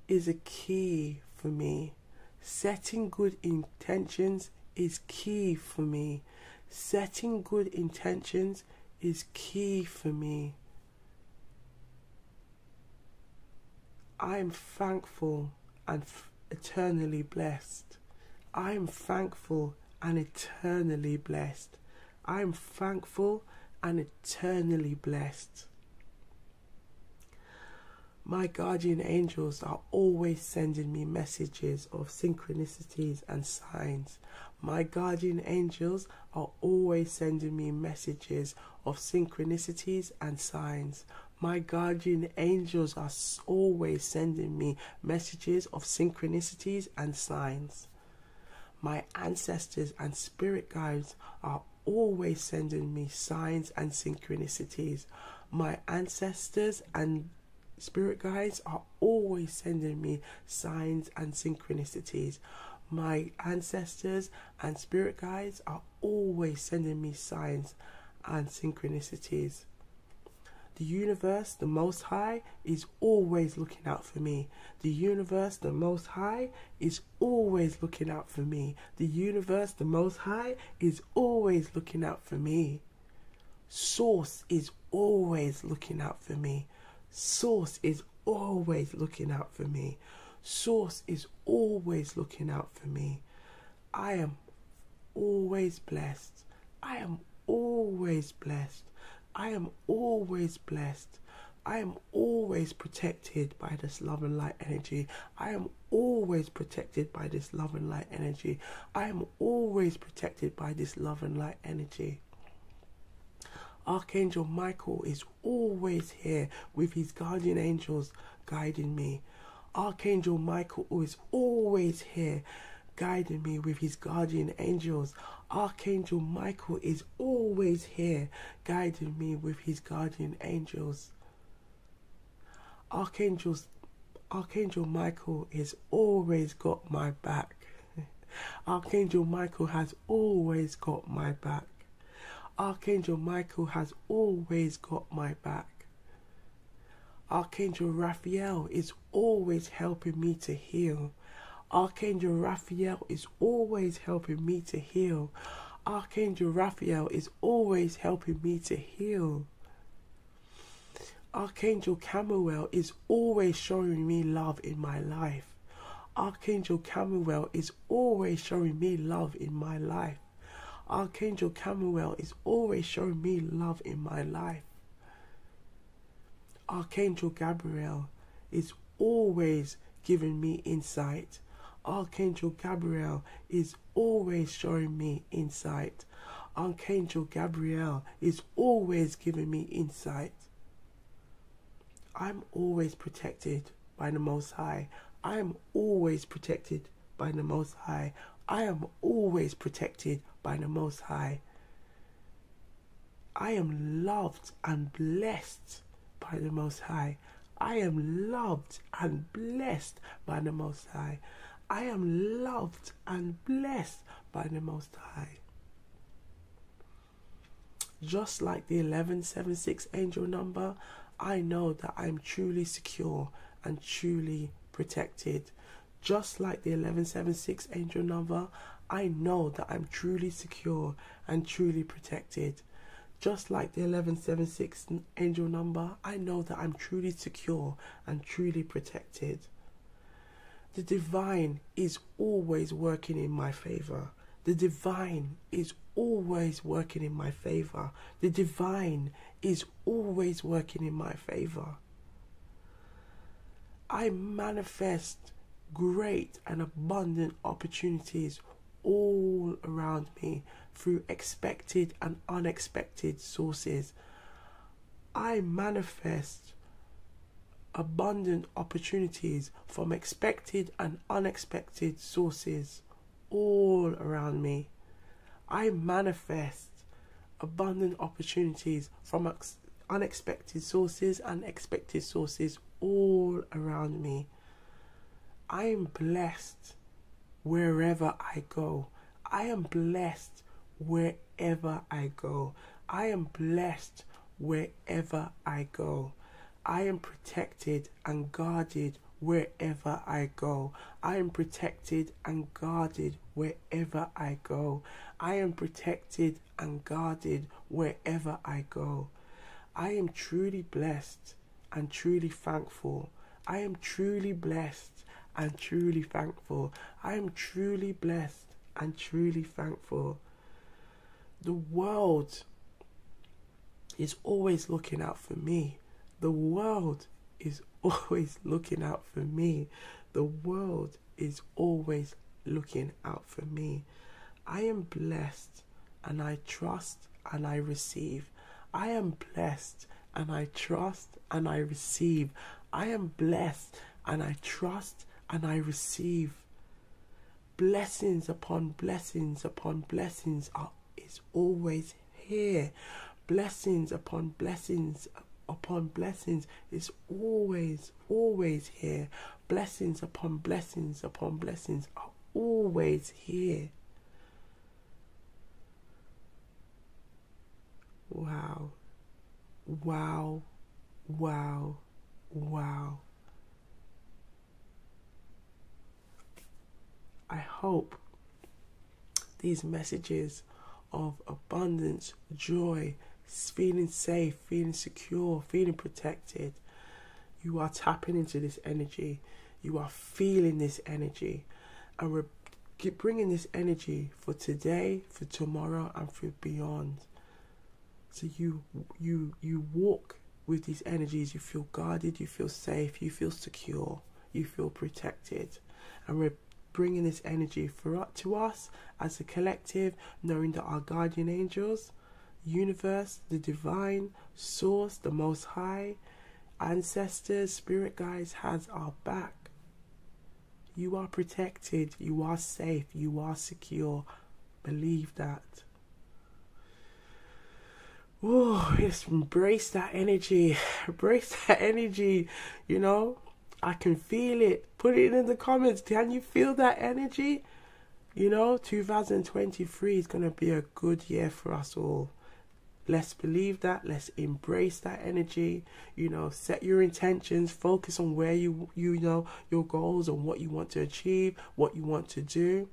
S1: is a key for me. Setting good intentions is key for me. Setting good intentions is key for me. I am thankful and eternally blessed. I am thankful and eternally blessed. I am thankful and eternally blessed. My guardian angels are always sending me messages of synchronicities and signs. My guardian angels are always sending me messages of synchronicities and signs. My guardian angels are always sending me messages of synchronicities and signs. My ancestors and spirit guides are always sending me signs and synchronicities. My ancestors and spirit guides are always sending me signs and synchronicities. My ancestors and spirit guides are always sending me signs and synchronicities. The universe, the Most High, is always looking out for me. The universe, the Most High, is always looking out for me. The universe, the Most High, is always looking out for me. Source is always looking out for me. Source is always looking out for me. Source is always looking out for me. I am always blessed. I am always blessed. I am always blessed. I am always protected by this love and light energy. I am always protected by this love and light energy. I am always protected by this love and light energy. Archangel Michael is always here with his guardian angels guiding me. Archangel Michael is always here guiding me with his guardian angels. Archangel Michael is always here guiding me with his guardian angels. Archangel Michael has always got my back. Archangel Michael has always got my back. Archangel Michael has always got my back. Archangel Raphael is always helping me to heal. Archangel Raphael is always helping me to heal. Archangel Raphael is always helping me to heal. Archangel Chamuel is always showing me love in my life. Archangel Chamuel is always showing me love in my life. Archangel Chamuel is always showing me love in my life. Archangel Gabriel is always giving me insight. Archangel Gabriel is always showing me insight. Archangel Gabriel is always giving me insight. I'm always protected by the Most High. I am always protected by the Most High. I am always protected by the Most High. I am loved and blessed by the Most High. I am loved and blessed by the Most High. I am loved and blessed by the Most High. Just like the 1176 angel number, I know that I am truly secure and truly protected. Just like the 1176 angel number, I know that I'm truly secure and truly protected. Just like the 1176 angel number, I know that I'm truly secure and truly protected. The divine is always working in my favor. The divine is always working in my favor. The divine is always working in my favor. I manifest great and abundant opportunities all around me through expected and unexpected sources. I manifest abundant opportunities from expected and unexpected sources all around me. I manifest abundant opportunities from unexpected sources and expected sources all around me. I am blessed wherever I go. I am blessed wherever I go. I am blessed wherever I go. I am protected and guarded wherever I go. I am protected and guarded wherever I go. I am protected and guarded wherever I go. I am truly blessed and truly thankful. I am truly blessed and truly thankful. I am truly blessed and truly thankful. The world is always looking out for me. The world is always looking out for me. The world is always looking out for me. I am blessed and I trust and I receive. I am blessed and I trust and I receive. I am blessed and I trust and I receive. Blessings upon blessings upon blessings is always here. Blessings upon blessings upon blessings is always here. Blessings upon blessings upon blessings are always here. Wow. Wow. Wow. Wow. I hope these messages of abundance, joy, feeling safe, feeling secure, feeling protected, you are tapping into this energy. You are feeling this energy. And we're bringing this energy for today, for tomorrow, and for beyond. So you walk with these energies. You feel guarded, you feel safe, you feel secure, you feel protected. And we're bringing this energy to us as a collective, knowing that our guardian angels, universe, the divine, source, the most high, ancestors, spirit guides has our back. You are protected, you are safe, you are secure. Believe that. Oh, just embrace that energy. Embrace that energy, you know. I can feel it. Put it in the comments. Can you feel that energy? You know, 2023 is going to be a good year for us all. Let's believe that. Let's embrace that energy. You know, set your intentions. Focus on where you know your goals and what you want to achieve, what you want to do.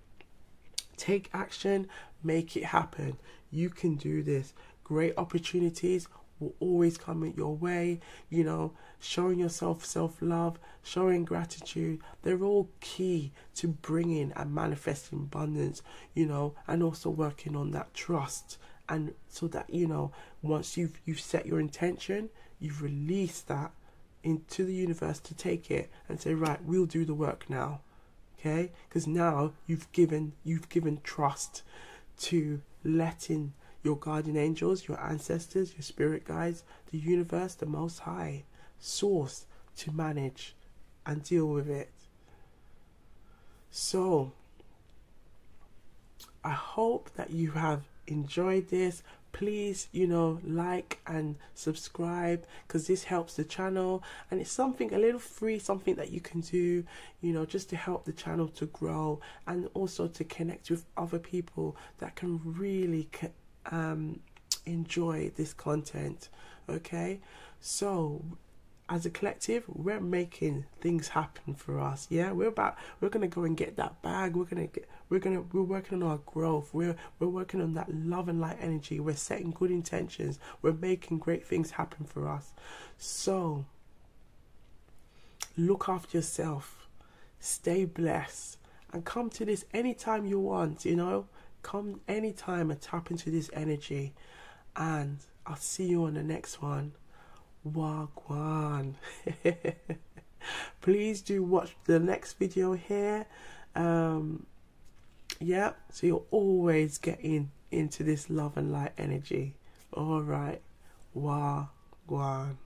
S1: Take action. Make it happen. You can do this. Great opportunities will always come your way. You know, showing yourself self-love, showing gratitude, they're all key to bringing and manifesting abundance, you know, and also working on that trust. And so that, you know, once you've set your intention, you've released that into the universe to take it and say, right, we'll do the work now. Okay? Because now you've given trust to letting your guardian angels, your ancestors, your spirit guides, the universe, the most high source to manage and deal with it. So I hope that you have enjoyed this. Please, you know, like and subscribe, because this helps the channel, and it's something a little free, something that you can do, you know, just to help the channel to grow and also to connect with other people that can really enjoy this content. Okay, so as a collective, we're making things happen for us. Yeah, we're gonna go and get that bag. We're working on our growth. We're working on that love and light energy. We're setting good intentions. We're making great things happen for us. So look after yourself, stay blessed, and come to this anytime you want, you know. Come anytime and tap into this energy. And I'll see you on the next one. Wagwan. Please do watch the next video here. Yeah, so you're always getting into this love and light energy. Alright. Wagwan.